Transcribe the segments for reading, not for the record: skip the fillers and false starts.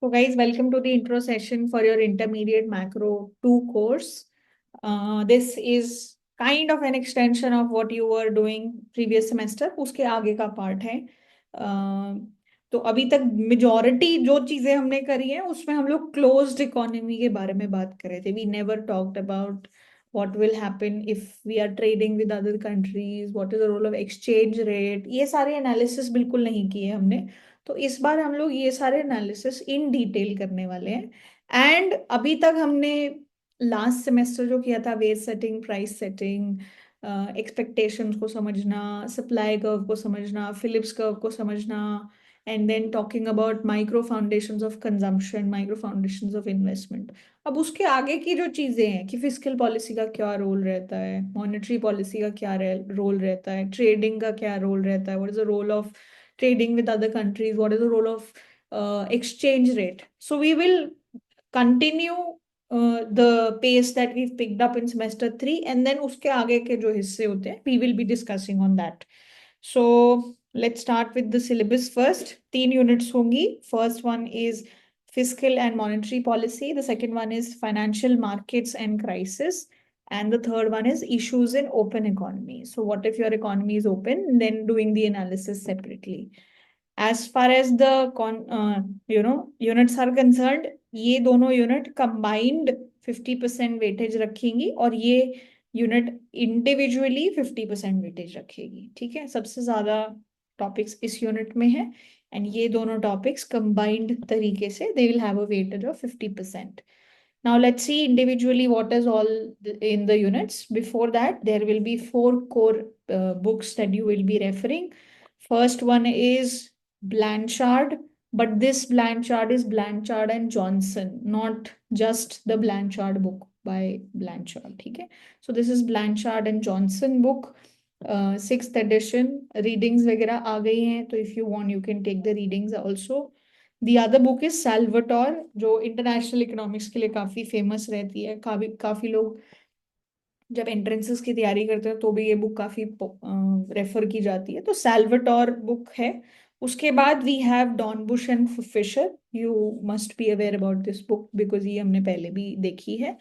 So guys, welcome to the intro session for your intermediate macro 2 course. This is kind of an extension of what you were doing previous semester. उसके आगे का part है. तो अभी तक majority जो चीजें हमने करी है उसमें हम लोग क्लोज्ड इकोनॉमी के बारे में बात कर रहे थे. We never talked about what will happen if we are trading with other countries, what is the role of exchange rate. ये सारे एनालिसिस बिल्कुल नहीं किए हमने. तो इस बार हम लोग ये सारे एनालिसिस इन डिटेल करने वाले हैं. एंड अभी तक हमने लास्ट सेमेस्टर जो किया था, wage setting, price setting, expectations को समझना, सप्लाई कर्व को समझना, फिलिप्स कर्व को समझना, and then talking about micro foundations of consumption, micro foundations of investment. अब उसके आगे की जो चीजें हैं कि फिस्कल पॉलिसी का क्या रोल रहता है, मॉनेटरी पॉलिसी का क्या रोल रहता है, ट्रेडिंग का क्या रोल रहता है, what is the role of trading with other countries, what is the role of exchange rate. So we will continue the pace that we've picked up in semester 3, and then उसके आगे के जो हिस्से होते हैं we will be discussing on that. So let's start with the syllabus first. 3 units होंगी. First one is fiscal and monetary policy. The second one is financial markets and crisis. And the third one is issues in open economy. So what if your economy is open? Then doing the analysis separately. As far as the units are concerned, ये दोनों unit combined 50% weightage रखेंगी और ये unit individually 50% weightage रखेगी. ठीक है, सबसे ज्यादा टॉपिक्स इस यूनिट में है एंड ये दोनों टॉपिक्स कंबाइंड तरीके से they will have a weightage of 50%. Now let's see individually what is all in the units. Before that, there will be 4 core books that you will be referring. First one is Blanchard, but this Blanchard is Blanchard and Johnson, not just the Blanchard book by Blanchard. Okay, so this is Blanchard and Johnson book, 6th edition. Readings वगैरह आ गई हैं, तो if you want you can take the readings also. The other book is Salvatore, जो international economics के लिए काफी famous रहती है. काफी लोग जब एंट्रेंसेस की तैयारी करते हैं तो भी ये बुक काफी रेफर की जाती है. तो सैल्वाटोर बुक है. उसके बाद we have Dornbusch and Fischer. You must be aware about this book because ये हमने पहले भी देखी है.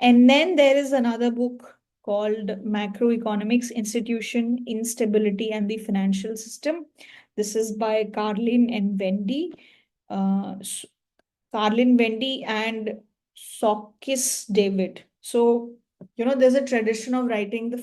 And then there is another book called Macroeconomics, Institution, Instability and the Financial System. This is by Carlin and Wendy. Carlin Wendy and Sokis David. So there's a tradition of writing the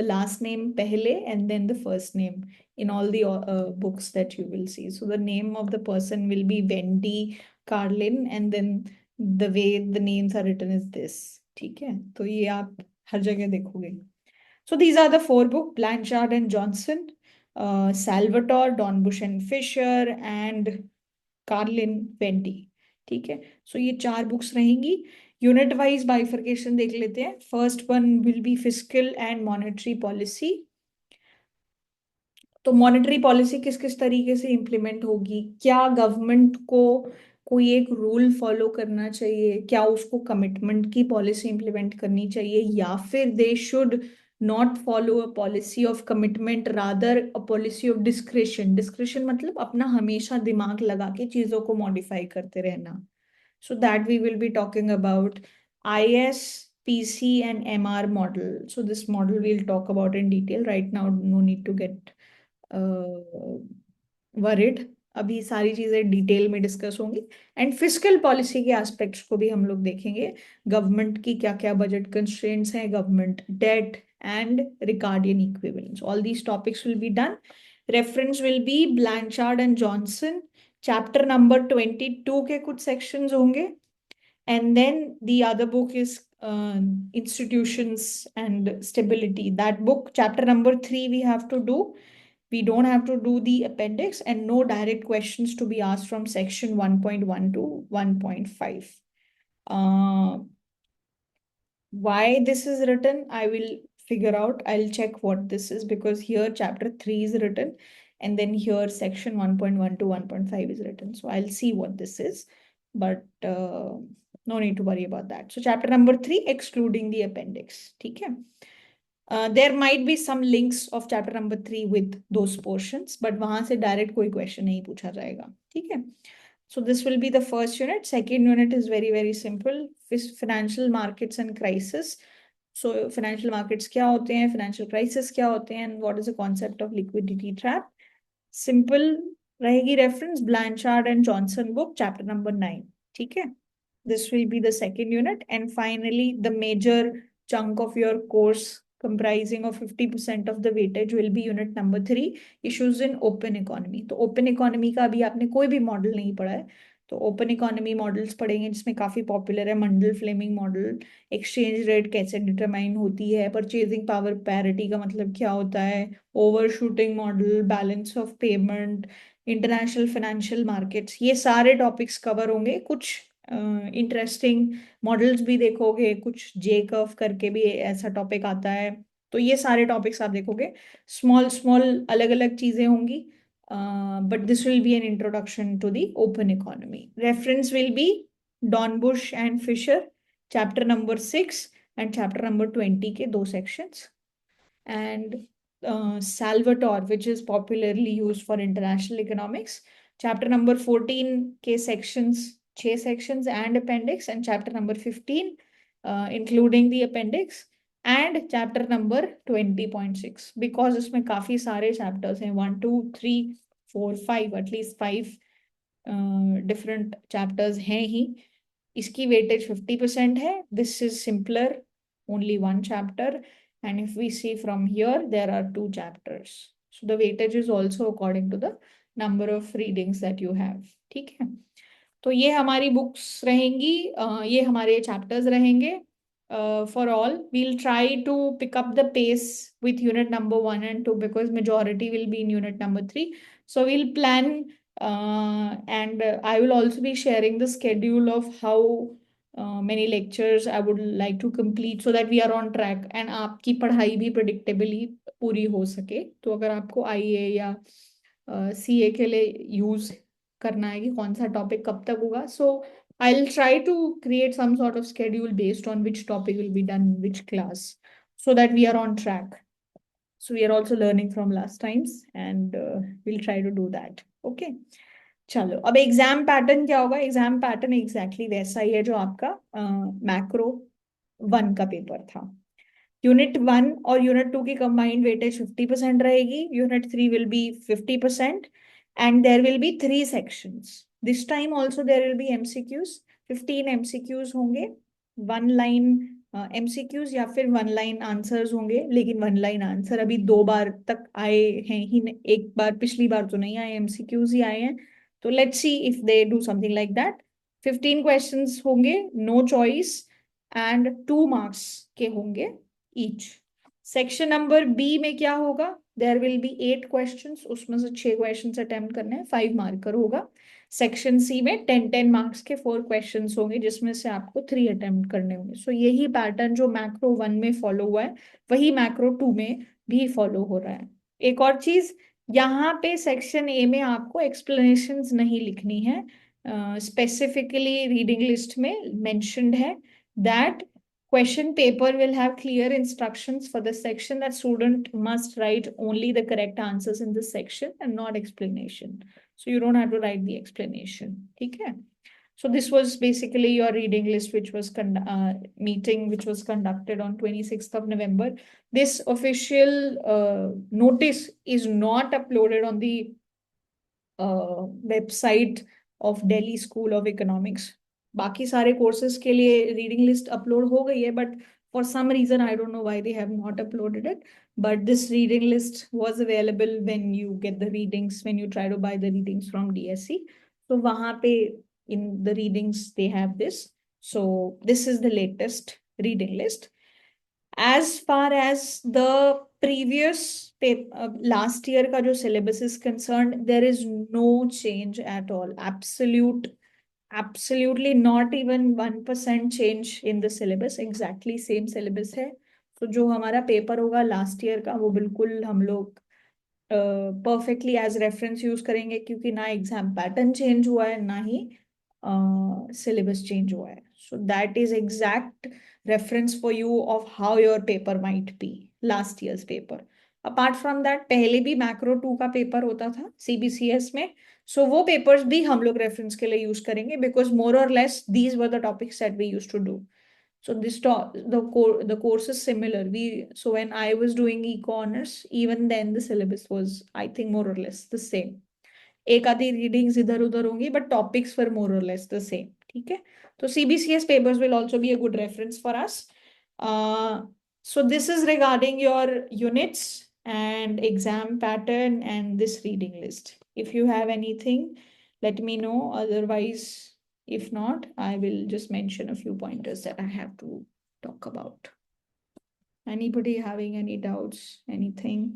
last name pehle and then the first name in all the books that you will see. So the name of the person will be Wendy Carlin, and then the way the names are written is this. ठीक है, तो ये आप हर जगह देखोगे. So these are the 4 books: Blanchard and Johnson, Salvatore, Dornbush and Fisher, and Carlin Wendy. ठीक है, सो ये 4 बुक्स रहेंगी. यूनिट वाइज बाइफर्केशन देख लेते हैं. First one will be fiscal and monetary policy. तो मॉनेटरी पॉलिसी किस किस तरीके से इंप्लीमेंट होगी, क्या गवर्नमेंट को कोई एक रूल फॉलो करना चाहिए, क्या उसको कमिटमेंट की पॉलिसी इंप्लीमेंट करनी चाहिए, या फिर they should not follow a policy of commitment, rather a policy of discretion. Discretion मतलब अपना हमेशा दिमाग लगा के चीजों को मॉडिफाई करते रहना. So that we will be talking about IS, PC and MR model. So this model we'll talk about in detail. Right now, no need to get worried. अभी सारी चीजें डिटेल में डिस्कस होंगी. एंड फिस्कल पॉलिसी के aspects को भी हम लोग देखेंगे. गवर्नमेंट की क्या क्या बजट कंस्ट्रेंट्स हैं, government debt and Ricardian equivalence. All these topics will be done. Reference will be Blanchard and Johnson. Chapter number 22 के कुछ सेक्शंस होंगे. And then the other book is Institutions and Stability. That book, chapter number 3, we have to do. We don't have to do the appendix, and no direct questions to be asked from section 1.1 to 1.5. Why this is written, I will figure out. I'll check what this is, because here chapter 3 is written and then here section 1.1 to 1.5 is written. So I'll see what this is, but no need to worry about that. So chapter number 3 excluding the appendix. ठीक है. There might be some links of chapter number 3 with those portions, but वहां से direct कोई question नहीं पूछा जाएगा. ठीक है. So this will be the first unit. Second unit is very, very simple. Financial markets and crisis. So financial markets क्या होते हैं, financial crisis क्या होते हैं, and what is the concept of liquidity trap. Simple रहेगी reference Blanchard and Johnson book, chapter number 9. ठीक है? This will be the second unit. And finally, the major chunk of your course comprising of 50% of the weightage will be unit number 3, issues in open economy. तो open economy का अभी आपने कोई भी model नहीं पढ़ा है, तो ओपन इकोनॉमी मॉडल्स पढ़ेंगे, जिसमें काफी पॉपुलर है मंडल फ्लेमिंग मॉडल, एक्सचेंज रेट कैसे डिटरमाइन होती है, परचेजिंग पावर पैरिटी का मतलब क्या होता है, over shooting model, balance of payment, international financial markets, ये सारे टॉपिक्स कवर होंगे। कुछ इंटरेस्टिंग मॉडल्स भी देखोगे, कुछ जे कर्व करके भी ऐसा टॉपिक आता है, तो ये सारे टॉपिक्स आप देखोगे। स्मॉल स्मॉल अलग अलग चीजें होंगी, but this will be an introduction to the open economy. Reference will be Dornbusch and Fisher, chapter number 6 and chapter number 20 के दो sections, and Salvatore, which is popularly used for international economics, chapter number 14 के sections, 6 sections and appendix, and chapter number 15 including the appendix, and chapter number 20.6, because इसमें काफी सारे chapters हैं, 1 2 3 4 5, at least 5 different chapters हैं ही। इसकी weightage 50% है. This is simpler, only one chapter, and if we see from here there are 2 chapters, so the weightage is also according to the number of readings that you have. ठीक है, तो ये हमारी books रहेंगी, ये हमारे chapters रहेंगे for all. We'll try to pick up the pace with unit number 1 and 2 because majority will be in unit number 3. So we'll plan, and I will also be sharing the schedule of how many lectures I would like to complete so that we are on track and आपकी पढ़ाई भी predictably पूरी हो सके. तो अगर आपको IA या CA के लिए यूज करना है कि कौन सा टॉपिक कब तक होगा, so I will try to create some sort of schedule based on which topic will be done in which class, so that we are on track. So we are also learning from last times, and we'll try to do that. Okay, चलो अब exam pattern क्या होगा. Exam pattern exactly वैसा ही है जो आपका macro 1 का paper था. यूनिट 1 और यूनिट 2 की कंबाइंड वेटेज 50% रहेगी. Unit 3 will be 50% and there will be 3 sections. This time also there will be MCQs. 15 MCQs होंगे, 1 line MCQs या फिर 1 line आंसर्स होंगे. लेकिन 1 line आंसर अभी 2 बार तक आए हैं ही, एक बार पिछली बार तो नहीं आए, MCQs ही आए हैं. तो let's see if they do something like that. 15 questions होंगे, no choice, and 2 marks के होंगे each. सेक्शन नंबर बी में क्या होगा, देयर विल बी 8 क्वेश्चंस, उसमें से 6 क्वेश्चंस अटेम्प्ट करने हैं, 5 मार्कर होगा. सेक्शन सी में 10 मार्क्स के 4 क्वेश्चंस होंगे, जिसमें से आपको 3 अटेम्प्ट करने होंगे. सो यही पैटर्न जो मैक्रो 1 में फॉलो हुआ है वही मैक्रो 2 में भी फॉलो हो रहा है. एक और चीज, यहाँ पे सेक्शन ए में आपको एक्सप्लेनेशंस नहीं लिखनी है. स्पेसिफिकली रीडिंग लिस्ट में मेंशन्ड है that question paper will have clear instructions for the section that student must write only the correct answers in this section and not explanation. So you don't have to write the explanation. Okay. So this was basically your reading list, which was meeting, which was conducted on 26th of November. This official notice is not uploaded on the website of Delhi School of Economics. बाकी सारे courses के लिए reading list upload हो गई है, but for some reason I don't know why they have not uploaded it, but this reading list was available when you get the readings, when you try to buy the readings from DSC. तो वहां पे in the readings they have this. So this is the latest reading list. As far as the previous last year का जो syllabus is concerned, there is no change at all. Absolutely not even 1% change in the syllabus. Exactly same syllabus है. तो जो हमारा paper होगा last year का वो बिल्कुल हम लोग परफेक्टली एज रेफरेंस यूज करेंगे, क्योंकि ना एग्जाम पैटर्न चेंज हुआ है ना ही syllabus change हुआ है. So that is exact reference for you of how your paper might be, last year's paper. Apart from that पहले भी मैक्रो 2 का पेपर होता था CBCS में, सो वो पेपर्स भी हम लोग रेफरेंस के लिए यूज करेंगे, बिकॉज मोर और less these were the topics that we use to do. So the course is similar. So when I was doing e-commerce, even then the syllabus was, I think, more or less the same. एक आधी readings इधर उधर होंगी, but topics for more और less the same. ठीक है, तो CBCS papers will also be a good reference for us. So this is regarding your units and exam pattern and this reading list. If you have anything, let me know. Otherwise, if not, I will just mention a few pointers that I have to talk about. Anybody having any doubts, anything?